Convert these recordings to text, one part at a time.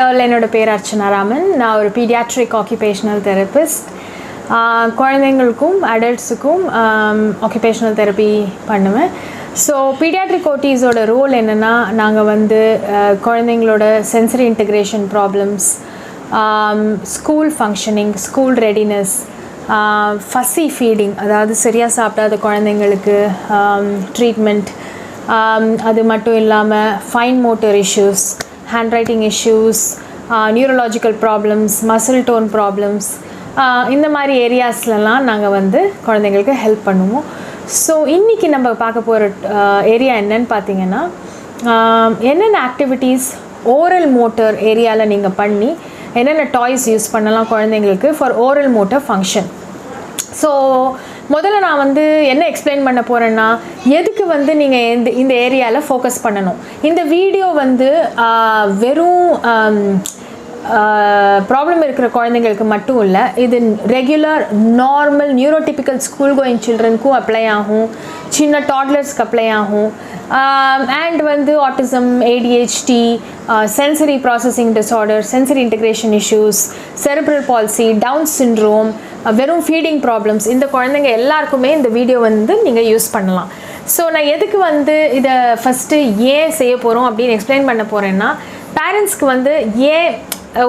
என்னோட பேர் அர்ச்சனா ராமன். நான் ஒரு பீடியாட்ரிக் ஆக்குபேஷனல் தெரபிஸ்ட். குழந்தைங்களுக்கும் அடல்ட்ஸுக்கும் ஆக்குபேஷனல் தெரப்பி பண்ணுவேன். ஸோ பீடியாட்ரிக் ஓடிஸோட ரோல் என்னென்னா, நாங்கள் வந்து குழந்தைங்களோட sensory integration problems, school functioning, school readiness, fussy feeding, அதாவது சரியாக சாப்பிடாத குழந்தைங்களுக்கு ட்ரீட்மெண்ட், அது மட்டும் இல்லாமல் fine motor issues, handwriting issues, neurological problems, muscle tone problems, இந்த மாதிரி ஏரியாஸ்லலாம் நாங்கள் வந்து குழந்தைங்களுக்கு ஹெல்ப் பண்ணுவோம். ஸோ இன்றைக்கி நம்ம பார்க்க போகிற ஏரியா என்னன்னு பார்த்தீங்கன்னா, என்னென்ன ஆக்டிவிட்டீஸ் ஓரல் மோட்டர் ஏரியாவில் நீங்கள் பண்ணி என்னென்ன டாய்ஸ் யூஸ் பண்ணலாம் குழந்தைங்களுக்கு for oral motor function. So முதல்ல நான் வந்து என்ன எக்ஸ்பிளைன் பண்ண போகிறேன்னா, எதுக்கு வந்து நீங்கள் இந்த ஏரியாவில் ஃபோக்கஸ் பண்ணணும். இந்த வீடியோ வந்து வெறும் ப்ராப்ளம் இருக்கிற குழந்தைங்களுக்கு மட்டும் இல்லை, இது regular normal neurotypical school going சில்ட்ரனுக்கும் அப்ளை ஆகும், சின்ன டாட்லர்ஸ்க்கு அப்ளை ஆகும், அண்ட் வந்து autism, ADHD, sensory processing disorder, sensory integration issues, cerebral palsy, Down syndrome, வெறும் ஃபீடிங் ப்ராப்ளம்ஸ், இந்த குழந்தைங்க எல்லாருக்குமே இந்த வீடியோ வந்து நீங்கள் யூஸ் பண்ணலாம். ஸோ நான் எதுக்கு வந்து இதை ஃபஸ்ட்டு ஏன் செய்ய போகிறோம் அப்படின்னு எக்ஸ்பிளைன் பண்ண போகிறேன்னா, பேரண்ட்ஸ்க்கு வந்து ஏன்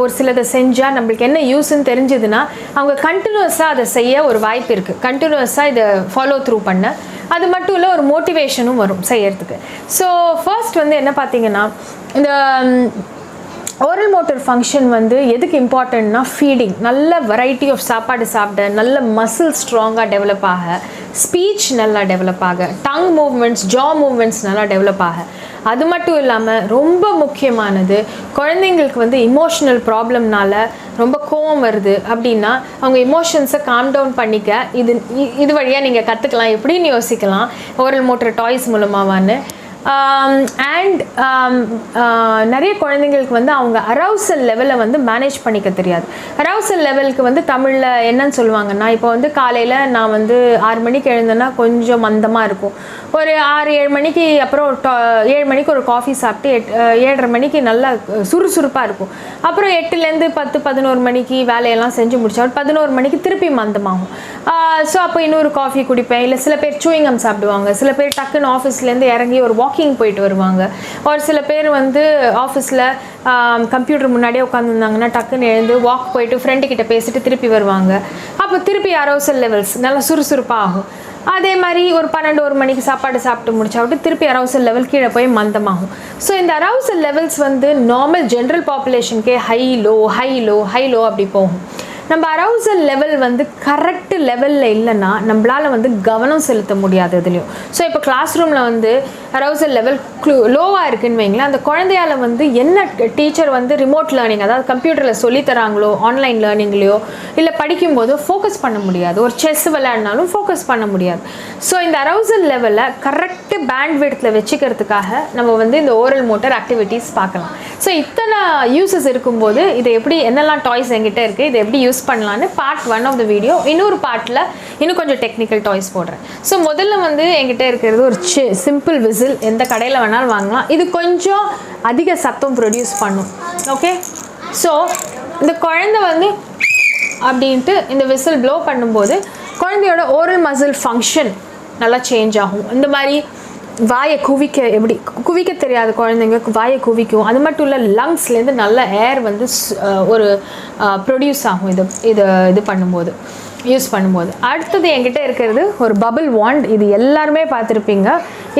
ஒரு சிலதை செஞ்சால் நம்மளுக்கு என்ன யூஸ்ன்னு தெரிஞ்சதுன்னா, அவங்க கண்டினியூஸாக அதை செய்ய ஒரு வாய்ப்பு இருக்குது, கண்டினியூஸாக இதை ஃபாலோ த்ரூ பண்ண. அது மட்டும் இல்லை, ஒரு மோட்டிவேஷனும் வரும் செய்யறதுக்கு. ஸோ ஃபர்ஸ்ட் வந்து என்ன பார்த்தீங்கன்னா, இந்த ஓரல் மோட்டர் ஃபங்க்ஷன் வந்து எதுக்கு இம்பார்ட்டன்ட்னா, ஃபீடிங், நல்ல வெரைட்டி ஆஃப் சாப்பாடு சாப்பிட, நல்ல மசில் ஸ்ட்ராங்காக டெவலப் ஆக, ஸ்பீச் நல்லா டெவலப் ஆக, டங் மூவ்மெண்ட்ஸ், ஜா மூவ்மெண்ட்ஸ் நல்லா டெவலப் ஆக. அது மட்டும் இல்லாமல் ரொம்ப முக்கியமானது, குழந்தைங்களுக்கு வந்து இமோஷனல் ப்ராப்ளம்னால ரொம்ப கோவம் வருது அப்படின்னா அவங்க இமோஷன்ஸை காம் டவுன் பண்ணிக்க இது வழியாக நீங்கள் கற்றுக்கலாம், எப்படின்னு யோசிக்கலாம் ஓரல் மோட்டர் டாய்ஸ் மூலமாவான்னு. அண்ட் நிறைய குழந்தைங்களுக்கு வந்து அவங்க அரவுசல் லெவலை வந்து மேனேஜ் பண்ணிக்க தெரியாது. அரவுசல் லெவலுக்கு வந்து தமிழில் என்னன்னு சொல்லுவாங்கன்னா, இப்போ வந்து காலையில் நான் வந்து 6 மணிக்கு எழுந்தேன்னா கொஞ்சம் மந்தமாக இருக்கும், ஒரு 6-7 மணிக்கு அப்புறம் 7 மணிக்கு ஒரு காஃபி சாப்பிட்டு 7:30 மணிக்கு நல்லா சுறுசுறுப்பாக இருக்கும். அப்புறம் 8லேருந்து 10-11 மணிக்கு வேலையெல்லாம் செஞ்சு முடிச்சா 11 மணிக்கு திருப்பி மந்தமாகும். ஸோ அப்போ இன்னொரு காஃபி குடிப்பேன். இல்லை சில பேர் சூயிங்கம் சாப்பிடுவாங்க, சில பேர் டக்குன்னு ஆஃபீஸ்லேருந்து இறங்கி ஒரு வாக்கிங் போயிட்டு வருவாங்க, ஒரு சில பேர் வந்து ஆஃபீஸில் கம்ப்யூட்டர் முன்னாடியே உட்காந்துருந்தாங்கன்னா டக்குன்னு எழுந்து வாக் போயிட்டு ஃப்ரெண்டுக்கிட்ட பேசிட்டு திருப்பி வருவாங்க. அப்போ திருப்பி அரவுசல் லெவல்ஸ் நல்லா சுறுசுறுப்பாக ஆகும். அதே மாதிரி ஒரு 12-1 மணிக்கு சாப்பாடு சாப்பிட்டு முடிச்சா திருப்பி அரவுசல் லெவல் கீழே போய் மந்தமாகும். ஸோ இந்த அரவுசல் லெவல்ஸ் வந்து நார்மல் ஜென்ரல் பாப்புலேஷனுக்கே high low high low high low அப்படி போகும். நம்ம அரவுசல் லெவல் வந்து கரெக்டு லெவலில் இல்லைன்னா நம்மளால் வந்து கவனம் செலுத்த முடியாது எதுலேயும். ஸோ இப்போ கிளாஸ் ரூமில் வந்து அரவுசல் லெவல் லோவாக இருக்குன்னு வைங்களேன், அந்த குழந்தையால் வந்து என்ன டீச்சர் வந்து ரிமோட் லேர்னிங், அதாவது கம்ப்யூட்டரில் சொல்லித்தராங்களோ, ஆன்லைன் லேர்னிங்லையோ இல்லை படிக்கும்போதோ ஃபோக்கஸ் பண்ண முடியாது. ஒரு செஸ் விளையாடினாலும் ஃபோக்கஸ் பண்ண முடியாது. ஸோ இந்த அரவுசல் லெவலை கரெக்டு பேண்ட் விட்த்தில் வச்சுக்கிறதுக்காக நம்ம வந்து இந்த ஓரல் மோட்டர் ஆக்டிவிட்டீஸ் பார்க்கலாம். ஸோ இத்தனை யூசஸ் இருக்கும்போது இதை எப்படி, என்னெல்லாம் டாய்ஸ் என்கிட்ட இருக்குது, இதை எப்படி யூஸ் பண்ணலான்னு பார்ட் 1 ஆஃப் த வீடியோ, இன்னொரு பார்ட்டில் இன்னும் கொஞ்சம் டெக்னிக்கல் டாய்ஸ் போடுறேன். ஸோ முதல்ல வந்து என்கிட்ட இருக்கிறது ஒரு சிம்பிள் விசில், எந்த கடையில் வேணாலும் வாங்கலாம். இது கொஞ்சம் அதிக சத்தம் ப்ரொடியூஸ் பண்ணும். ஓகே, ஸோ இந்த குழந்தை வந்து அப்படின்ட்டு இந்த விசில் ப்ளோ பண்ணும்போது குழந்தையோட ஓரல் மசில் ஃபங்க்ஷன் நல்லா சேஞ்ச் ஆகும். இந்த மாதிரி வாயை குவிக்க தெரியாத குழந்தைங்க வாயை குவிக்கும். அது மட்டும் இல்லை, லங்ஸ்லேருந்து நல்ல ஏர் வந்து ஒரு ப்ரொடியூஸ் ஆகும் இது பண்ணும்போது, யூஸ் பண்ணும்போது. அடுத்தது என்கிட்ட இருக்கிறது ஒரு பபிள் வாண்ட். இது எல்லாருமே பார்த்துருப்பீங்க.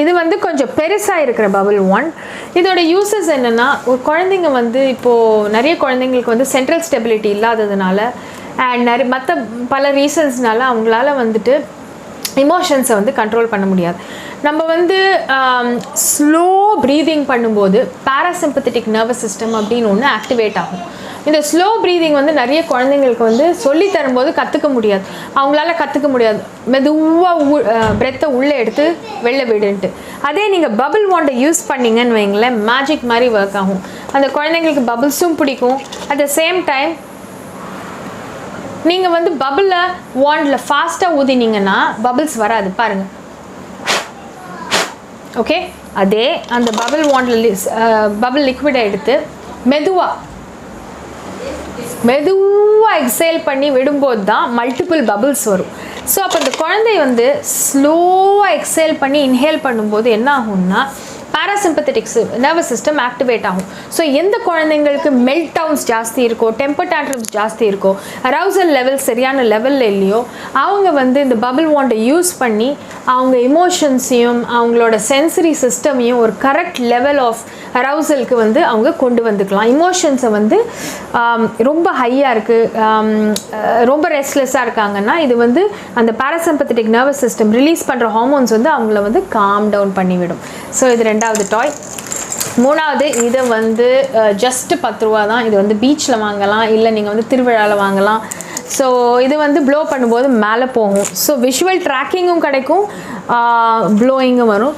இது வந்து கொஞ்சம் பெருசாக இருக்கிற பபிள் வாண்ட். இதோட யூசஸ் என்னென்னா, ஒரு குழந்தைங்க வந்து இப்போது நிறைய குழந்தைங்களுக்கு வந்து சென்ட்ரல் ஸ்டெபிலிட்டி இல்லாததுனால அண்ட் மற்ற பல ரீசன்ஸ்னால அவங்களால வந்துட்டு இமோஷன்ஸை வந்து கண்ட்ரோல் பண்ண முடியாது. நம்ம வந்து ஸ்லோ ப்ரீதிங் பண்ணும்போது பேராசிம்பத்தட்டிக் நர்வஸ் சிஸ்டம் அப்படின்னு ஒன்று ஆக்டிவேட் ஆகும். இந்த ஸ்லோ ப்ரீதிங் வந்து நிறைய குழந்தைங்களுக்கு வந்து சொல்லி தரும்போது கற்றுக்க முடியாது, அவங்களால கற்றுக்க முடியாது. மெதுவாக பிரெத்தை உள்ளே எடுத்து வெளில விடுன்ட்டு. அதே நீங்கள் பபிள் வாண்டை யூஸ் பண்ணிங்கன்னு வைங்களேன், மேஜிக் மாதிரி ஒர்க் ஆகும். அந்த குழந்தைங்களுக்கு பபிள்ஸும் பிடிக்கும். அட் த சேம் டைம் நீங்கள் வந்து பபிளில் வாண்டில் ஃபாஸ்ட்டாக ஊதினீங்கன்னா பபிள்ஸ் வராது பாருங்கள். ஓகே, அதே அந்த பபிள் வாண்டில் பபிள் லிக்விடை எடுத்து மெதுவாக மெதுவாக எக்ஸேல் பண்ணி விடும்போது தான் மல்டிபிள் பபிள்ஸ் வரும். ஸோ அப்போ இந்த குழந்தை வந்து ஸ்லோவாக எக்ஸேல் பண்ணி இன்ஹேல் பண்ணும்போது என்ன ஆகும்னா பாராசிம்பத்தட்டிக்ஸ் நர்வஸ் சிஸ்டம் ஆக்டிவேட் ஆகும். ஸோ எந்த குழந்தைங்களுக்கு மெல்ட் டவுன்ஸ் ஜாஸ்தி இருக்கோ, டெம்பர் டேண்ட்ரம்ஸ் ஜாஸ்தி இருக்கோ, அரவுசல் லெவல் சரியான லெவலில் இல்லையோ, அவங்க வந்து இந்த பபிள் வாண்டை யூஸ் பண்ணி அவங்க எமோஷன்ஸையும் அவங்களோட சென்சரி சிஸ்டமையும் ஒரு கரெக்ட் லெவல் ஆஃப் அரவுசலுக்கு வந்து அவங்க கொண்டு வந்துக்கலாம். இமோஷன்ஸை வந்து ரொம்ப ஹையாக இருக்குது, ரொம்ப ரெஸ்ட்லெஸ்ஸாக இருக்காங்கன்னா இது வந்து அந்த பாராசிம்பத்தட்டிக் நர்வஸ் சிஸ்டம் ரிலீஸ் பண்ணுற ஹார்மோன்ஸ் வந்து அவங்கள வந்து காம் டவுன் பண்ணிவிடும். ஸோ இது ரெண்டாவது டாய். மூணாவது, இதை வந்து ஜஸ்ட்டு 10 ரூபா தான். இது வந்து பீச்சில் வாங்கலாம், இல்லை நீங்கள் வந்து திருவிழாவில் வாங்கலாம். ஸோ இது வந்து ப்ளோ பண்ணும்போது மேலே போகும். ஸோ விஷுவல் ட்ராக்கிங்கும் கிடைக்கும், ப்ளோயிங்கும் வரும்.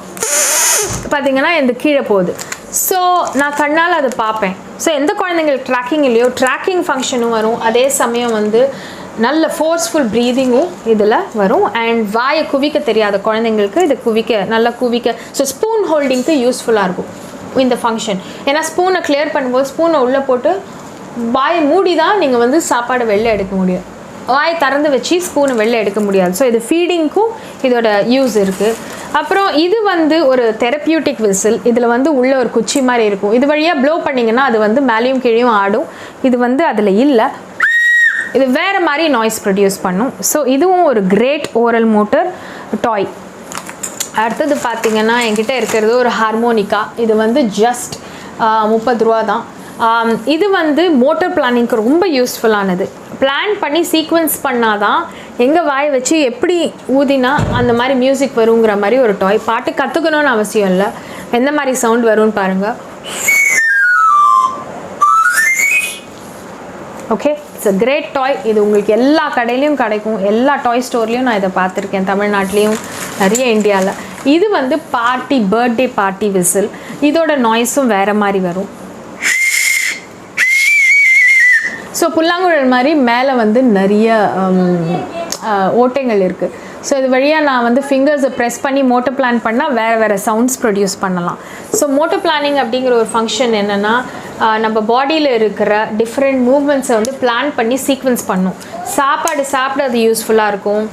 பார்த்திங்கன்னா இந்த கீழே போகுது. ஸோ நான் கண்ணால் அதை பார்ப்பேன். ஸோ எந்த குழந்தைங்களுக்கு ட்ராக்கிங் இல்லையோ ட்ராக்கிங் ஃபங்க்ஷனும் வரும், அதே சமயம் வந்து நல்ல ஃபோர்ஸ்ஃபுல் ப்ரீதிங்கும் இதில் வரும். அண்ட் வாயை குவிக்க தெரியாத குழந்தைங்களுக்கு இது நல்லா குவிக்க, ஸோ ஸ்பூன் ஹோல்டிங்க்கு யூஸ்ஃபுல்லாக இருக்கும் இந்த ஃபங்க்ஷன். ஏன்னா ஸ்பூனை கிளியர் பண்ணும்போது ஸ்பூனை உள்ளே போட்டு வாயை மூடி தான் நீங்கள் வந்து சாப்பாடை வெளில எடுக்க முடியும். வாயை திறந்து வச்சு ஸ்பூனை வெளில எடுக்க முடியாது. ஸோ இது ஃபீடிங்க்கும் இதோட யூஸ் இருக்குது. அப்புறம் இது வந்து ஒரு தெரப்பியூட்டிக் விசில். இதில் வந்து உள்ள ஒரு குச்சி மாதிரி இருக்கும். இது வழியாக ப்ளோ பண்ணிங்கன்னா அது வந்து மேலேயும் கீழேயும் ஆடும். இது வந்து அதில் இல்லை, இது வேறு மாதிரி நாய்ஸ் ப்ரொடியூஸ் பண்ணும். ஸோ இதுவும் ஒரு கிரேட் ஓரல் மோட்டர் டாய். அடுத்தது பார்த்திங்கன்னா என்கிட்ட இருக்கிறது ஒரு ஹார்மோனிக்கா. இது வந்து ஜஸ்ட் 30 ரூபா தான். இது வந்து மோட்டர் பிளானிங்க்கு ரொம்ப யூஸ்ஃபுல்லானது. பிளான் பண்ணி சீக்வன்ஸ் பண்ணால் தான் எங்கள் வாயை வச்சு எப்படி ஊதினா அந்த மாதிரி மியூசிக் வருங்கிற மாதிரி ஒரு டாய். பாட்டு கற்றுக்கணும்னு அவசியம் இல்லை, எந்த மாதிரி சவுண்ட் வரும்னு பாருங்கள். ஓகே, இட்ஸ் அ கிரேட் டாய். இது உங்களுக்கு எல்லா கடையிலையும் கிடைக்கும், எல்லா டாய் ஸ்டோர்லேயும் நான் இதை பார்த்துருக்கேன், தமிழ்நாட்டிலையும் நிறைய இந்தியாவில். இது வந்து பர்த்டே பார்ட்டி விசில். இதோட நாய்ஸும் வேறு மாதிரி வரும். ஸோ புல்லாங்குழல் மாதிரி மேலே வந்து நிறைய ஓட்டைகள் இருக்குது. ஸோ இது வழியாக நான் வந்து ஃபிங்கர்ஸை ப்ரெஸ் பண்ணி மோட்டர் பிளான் பண்ணால் வேறு சவுண்ட்ஸ் ப்ரொடியூஸ் பண்ணலாம். ஸோ மோட்டர் பிளானிங் அப்படிங்கிற ஒரு ஃபங்க்ஷன் என்னென்னா நம்ம பாடியில் இருக்கிற டிஃப்ரெண்ட் மூவ்மெண்ட்ஸை வந்து பிளான் பண்ணி சீக்வன்ஸ் பண்ணும். சாப்பிட அது யூஸ்ஃபுல்லாக இருக்கும்.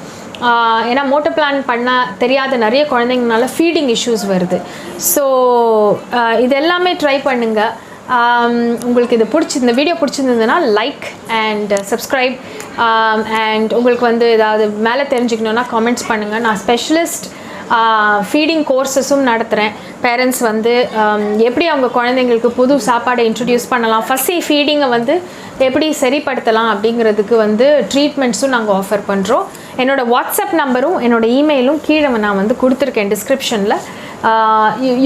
ஏன்னா மோட்டர் பிளான் பண்ண தெரியாத நிறைய குழந்தைங்கனால ஃபீடிங் இஷ்யூஸ் வருது. ஸோ இது எல்லாமே ட்ரை பண்ணுங்கள். உங்களுக்கு இந்த வீடியோ பிடிச்சிருந்ததுன்னா லைக் அண்ட் சப்ஸ்கிரைப். அண்ட் உங்களுக்கு வந்து ஏதாவது மேலே தெரிஞ்சுக்கணுன்னா காமெண்ட்ஸ் பண்ணுங்கள். நான் ஸ்பெஷலிஸ்ட் ஃபீடிங் கோர்சஸும் நடத்துகிறேன். பேரண்ட்ஸ் வந்து எப்படி அவங்க குழந்தைங்களுக்கு புது சாப்பாடை இன்ட்ரடியூஸ் பண்ணலாம், ஃபஸ்ஸி ஃபீடிங்கை வந்து எப்படி சரிப்படுத்தலாம் அப்படிங்கிறதுக்கு வந்து ட்ரீட்மெண்ட்ஸும் நாங்கள் ஆஃபர் பண்ணுறோம். என்னோடய வாட்ஸ்அப் நம்பரும் என்னோட இமெயிலும் கீழே நான் வந்து கொடுத்துருக்கேன் டிஸ்கிரிப்ஷனில்.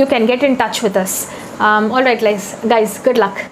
You can get in touch with us. All right, guys, good luck.